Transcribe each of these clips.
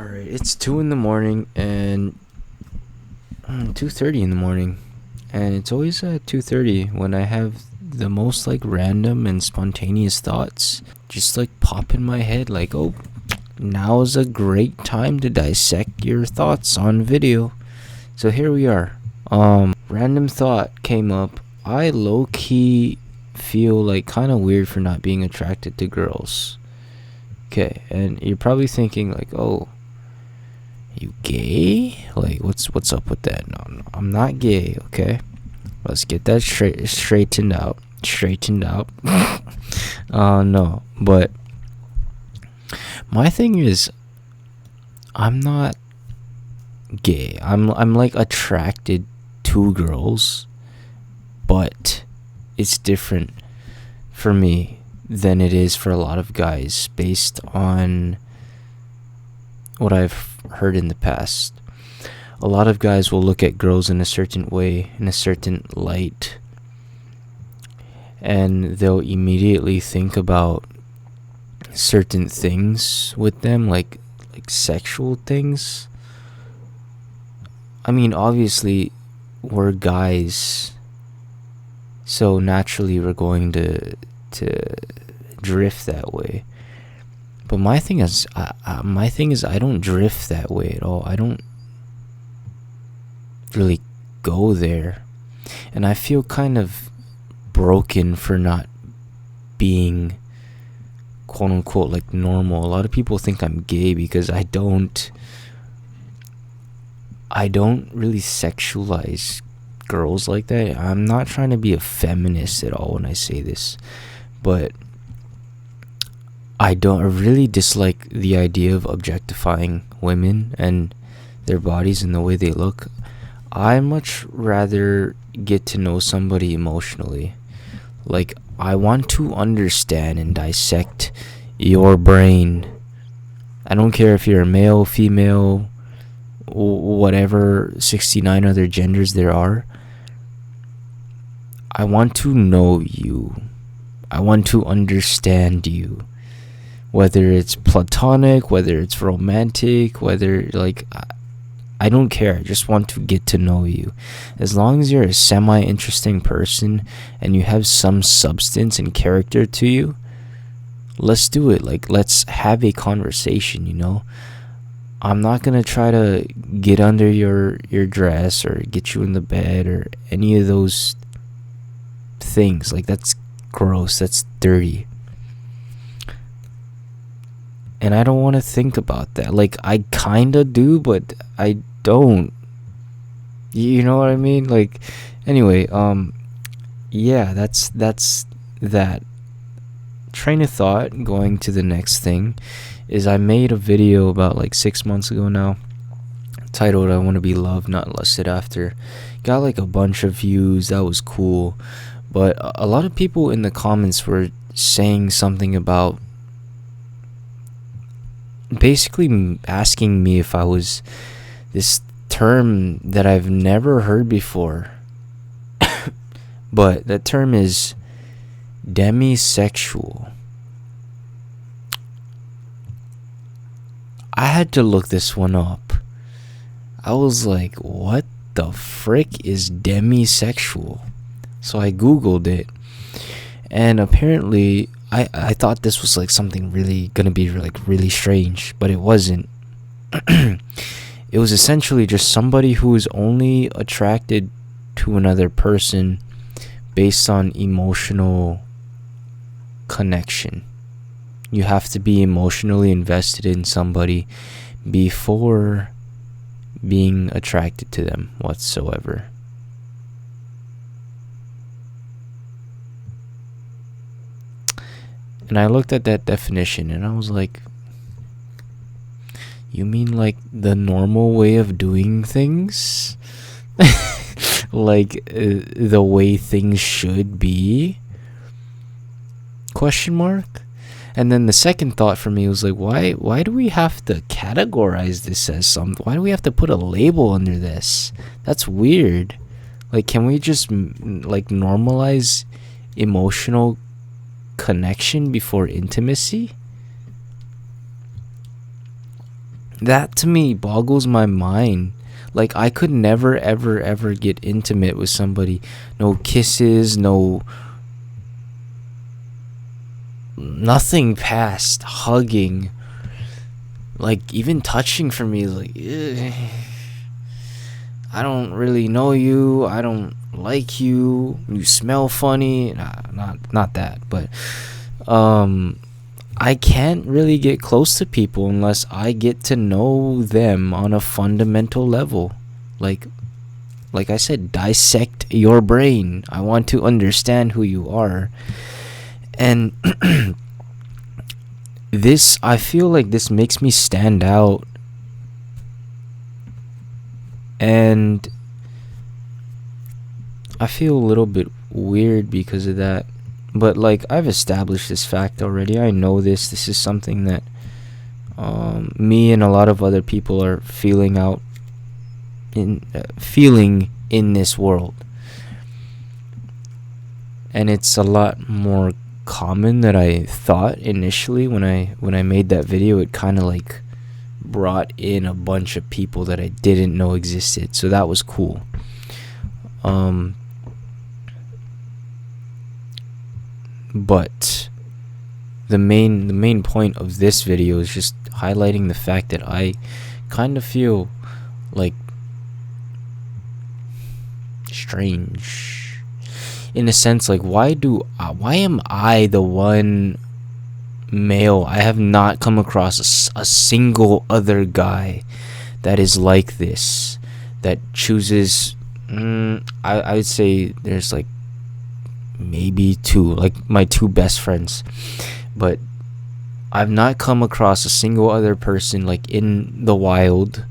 Alright, it's 2 in the morning and 2:30 in the morning. And it's always at 2:30 when I have the most like random and spontaneous thoughts just like pop in my head like, "Oh, now is a great time to dissect your thoughts on video." So here we are. Random thought came up. I low key feel like kind of weird for not being attracted to girls. Okay, and you're probably thinking like, "Oh, you gay? Like what's up with that?" No, I'm not gay, okay? Let's get that straightened out. No, but my thing is I'm not gay. I'm like attracted to girls, but it's different for me than it is for a lot of guys based on what I've heard in the past. A lot of guys will look at girls in a certain way, in a certain light, and they'll immediately think about certain things with them, like sexual things. I mean, obviously, we're guys, so naturally we're going to drift that way. But my thing is, I don't drift that way at all. I don't really go there, and I feel kind of broken for not being quote unquote like normal. A lot of people think I'm gay because I don't really sexualize girls like that. I'm not trying to be a feminist at all when I say this, but I really dislike the idea of objectifying women and their bodies and the way they look. I much rather get to know somebody emotionally. Like, I want to understand and dissect your brain. I don't care if you're a male, female, whatever 69 other genders there are. I want to know you. I want to understand you. Whether it's platonic, whether it's romantic, whether like I don't care. I just want to get to know you. As long as you're a semi-interesting person and you have some substance and character to you, let's do it. Like, let's have a conversation, you know? I'm not going to try to get under your dress or get you in the bed or any of those things. Like, that's gross. That's dirty. And I don't want to think about that. Like, I kind of do, but I don't. You know what I mean? Like, anyway, yeah, that's that. Train of thought, going to the next thing, is I made a video about like 6 months ago now, titled "I Want to Be Loved, Not Lusted After." Got like a bunch of views. That was cool. But a lot of people in the comments were saying something about basically asking me if I was this term that I've never heard before. But that term is demisexual. I had to look this one up. I was like, what the frick is demisexual? So I googled it, and apparently I thought this was like something really gonna be like really strange, but it wasn't. It was essentially just somebody who is only attracted to another person based on emotional connection. You have to be emotionally invested in somebody before being attracted to them whatsoever. And I looked at that definition and I was like, you mean like the normal way of doing things? Like the way things should be? Question mark? And then the second thought for me was like, why do we have to categorize this as something? Why do we have to put a label under this? That's weird. Like, can we just like normalize emotional connection before intimacy? That to me boggles my mind. Like, I could never, ever, ever get intimate with somebody. No kisses, no. Nothing past hugging. Like, even touching for me is like, ugh. I don't really know you. I don't like you. You smell funny. Nah, not that, but I can't really get close to people unless I get to know them on a fundamental level. Like I said, dissect your brain. I want to understand who you are. And I feel like this makes me stand out. And I feel a little bit weird because of that. But, like, I've established this fact already. I know this. This is something that me and a lot of other people are feeling in this world. And it's a lot more common than I thought initially. When I made that video, it kind of like brought in a bunch of people that I didn't know existed, so that was cool. But the main point of this video is just highlighting the fact that I kind of feel like strange in a sense. Like, why am I the one male? I have not come across a single other guy that is like this, that chooses I would say there's like maybe two, like my two best friends, but I've not come across a single other person like in the wild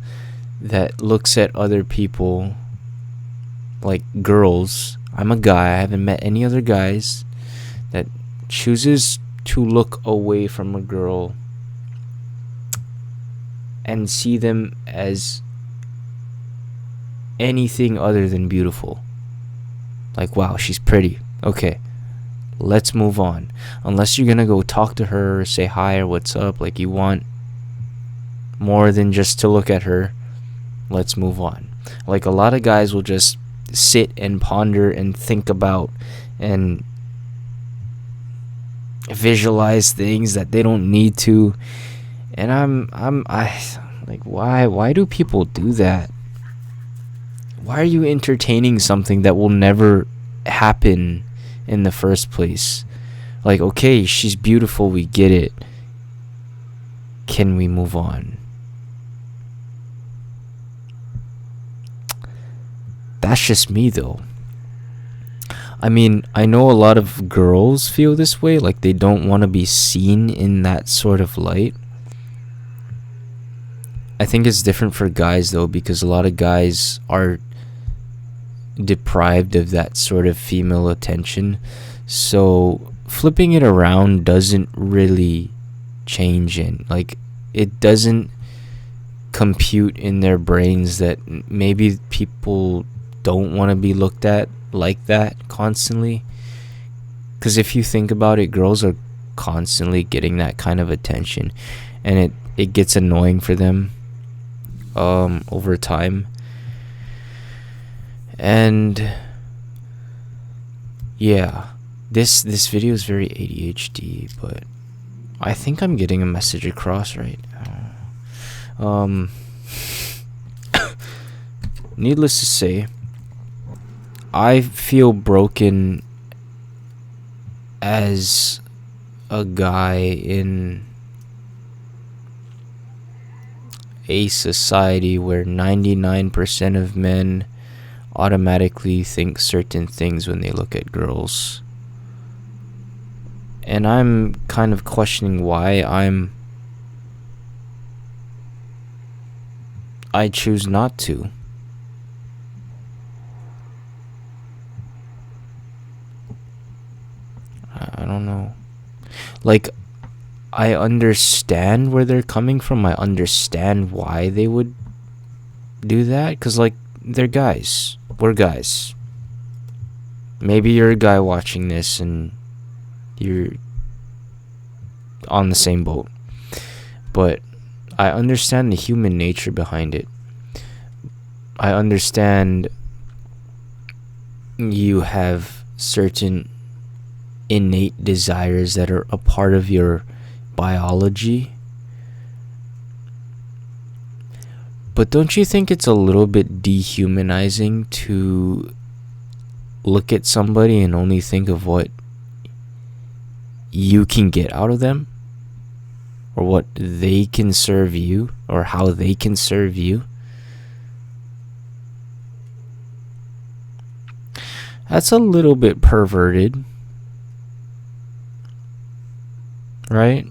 that looks at other people like girls. I'm a guy, I haven't met any other guys that chooses to look away from a girl and see them as anything other than beautiful. Like, wow, she's pretty. Okay, let's move on. Unless you're gonna go talk to her or say hi or what's up, like you want more than just to look at her, let's move on. Like, a lot of guys will just sit and ponder and think about and visualize things that they don't need to. And I like, why do people do that? Why are you entertaining something that will never happen in the first place? Like, okay, she's beautiful, we get it. Can we move on? That's just me, though. I mean, I know a lot of girls feel this way, like they don't want to be seen in that sort of light. I think it's different for guys, though, because a lot of guys are deprived of that sort of female attention. So flipping it around doesn't really change it. Like, it doesn't compute in their brains that maybe people don't want to be looked at like that constantly. Because if you think about it, girls are constantly getting that kind of attention, and it gets annoying for them over time. And yeah, this video is very ADHD, but I think I'm getting a message across, right? Needless to say, I feel broken as a guy in a society where 99% of men automatically think certain things when they look at girls. And I'm kind of questioning why I choose not to. I don't know. Like, I understand where they're coming from. I understand why they would do that. Because, like, they're guys. We're guys. Maybe you're a guy watching this and you're on the same boat. But I understand the human nature behind it. I understand you have certain innate desires that are a part of your biology. But don't you think it's a little bit dehumanizing to look at somebody and only think of what you can get out of them? Or what they can serve you, or how they can serve you? That's a little bit perverted, right?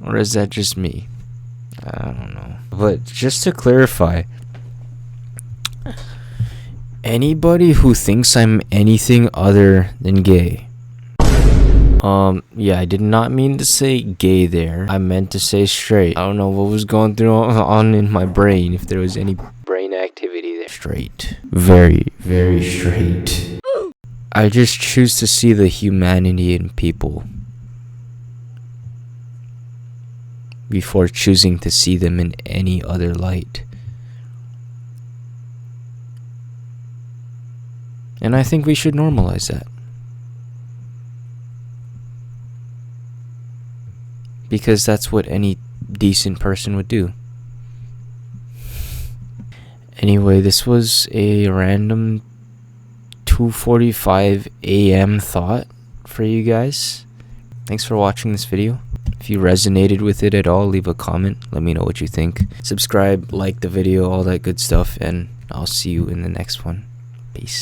Or is that just me? I don't know. But just to clarify, anybody who thinks I'm anything other than gay, yeah, I did not mean to say gay there. I meant to say straight. I don't know what was going through on in my brain, if there was any brain activity there. Straight. Very, very straight. I just choose to see the humanity in people before choosing to see them in any other light. And I think we should normalize that. Because that's what any decent person would do. Anyway, this was a random 2:45 a.m. thought for you guys. Thanks for watching this video. If you resonated with it at all, leave a comment. Let me know what you think. Subscribe, like the video, all that good stuff, and I'll see you in the next one. Peace.